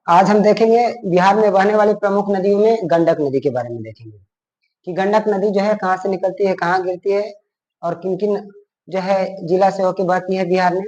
आज हम देखेंगे बिहार में बहने वाली प्रमुख नदियों में गंडक नदी के बारे में देखेंगे कि गंडक नदी जो है कहाँ से निकलती है, कहाँ गिरती है और किन किन जो है जिला से होकर बहती है बिहार में।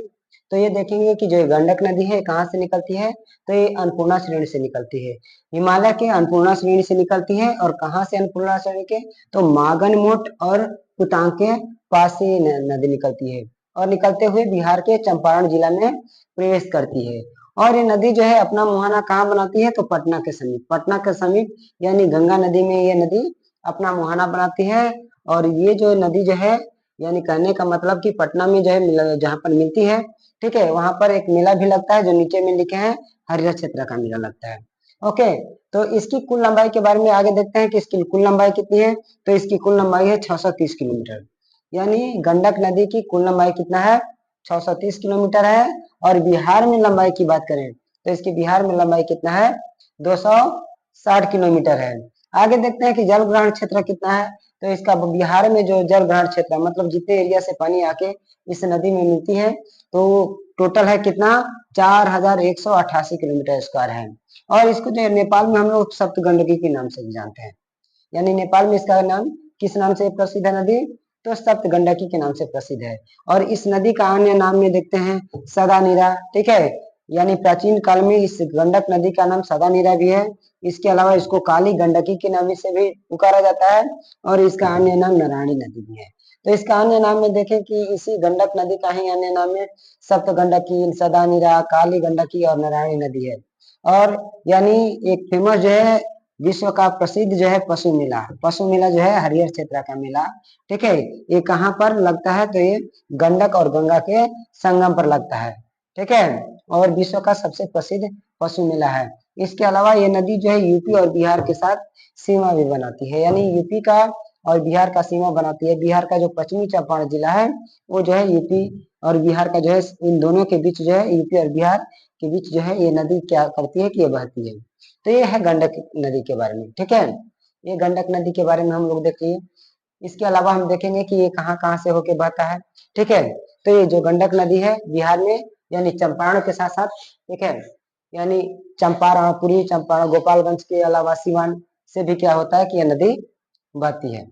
तो ये देखेंगे कि जो गंडक नदी है कहाँ से निकलती है। तो ये अन्नपूर्णा श्रेणी से निकलती है, हिमालय के अन्नपूर्णा श्रेणी से निकलती है। और कहाँ से अन्नपूर्णा श्रेणी के, तो मागनमोट और कुतांग के पास से नदी निकलती है और निकलते हुए बिहार के चंपारण जिला में प्रवेश करती है। और ये नदी जो है अपना मुहाना कहाँ बनाती है, तो पटना के समीप, पटना के समीप यानी गंगा नदी में ये नदी अपना मुहाना बनाती है। और ये जो नदी जो है, यानी कहने का मतलब कि पटना में जो है जहाँ पर मिलती है, ठीक है, वहां पर एक मेला भी लगता है जो नीचे में लिखे हैं हरिहर क्षेत्र का मेला लगता है। ओके, तो इसकी कुल लंबाई के बारे में आगे देखते हैं कि इसकी कुल लंबाई कितनी है। तो इसकी कुल लंबाई है 630 किलोमीटर, यानी गंडक नदी की कुल लंबाई कितना है, 630 किलोमीटर है। और बिहार में लंबाई की बात करें तो इसकी बिहार में लंबाई कितना है, 260 किलोमीटर है। आगे देखते हैं कि जल ग्रहण क्षेत्र कितना है। तो इसका बिहार में जो जल ग्रहण क्षेत्र मतलब जितने एरिया से पानी आके इस नदी में मिलती है, तो टोटल है कितना, 4188 किलोमीटर स्क्वायर है। और इसको जो नेपाल में हम लोग सप्तगंडकी के नाम से भी जानते हैं, यानी नेपाल में इसका नाम किस नाम से प्रसिद्ध है नदी, तो सप्तगंडकी के नाम से प्रसिद्ध है। और इस नदी का अन्य नाम में देखते हैं सदानीरा, ठीक है, यानी प्राचीन काल में इस गंडक नदी का नाम सदानीरा भी है। इसके अलावा इसको काली गंडकी के नाम से भी पुकारा जाता है और इसका अन्य नाम नारायणी नदी भी है। तो इसका अन्य नाम में देखें कि इसी गंडक नदी का ही अन्य नाम में सप्तगंडकी, सदानीरा, काली गंडकी और नारायणी नदी है। और यानी एक फेमस जो है विश्व का प्रसिद्ध जो है पशु मेला, पशु मेला जो है हरिहर क्षेत्र का मेला, ठीक है, ये कहाँ पर लगता है, तो ये गंडक और गंगा के संगम पर लगता है, ठीक है। और विश्व का सबसे प्रसिद्ध पशु मेला है। इसके अलावा ये नदी जो है यूपी और बिहार के साथ सीमा भी बनाती है, यानी यूपी का और बिहार का सीमा बनाती है। बिहार का जो पश्चिमी चंपारण जिला है वो जो है यूपी और बिहार का जो है, इन दोनों के बीच जो है, यूपी और बिहार के बीच जो है ये नदी क्या करती है कि ये बहती है। तो ये है गंडक नदी के बारे में, ठीक है, ये गंडक नदी के बारे में हम लोग देख लिए। इसके अलावा हम देखेंगे कि ये कहाँ कहाँ से होके बहता है, ठीक है। तो ये जो गंडक नदी है बिहार में यानी चंपारण के साथ साथ, ठीक है, यानी चंपारण, पूर्वी चंपारण, गोपालगंज के अलावा सिवान से भी क्या होता है कि यह नदी बहती है।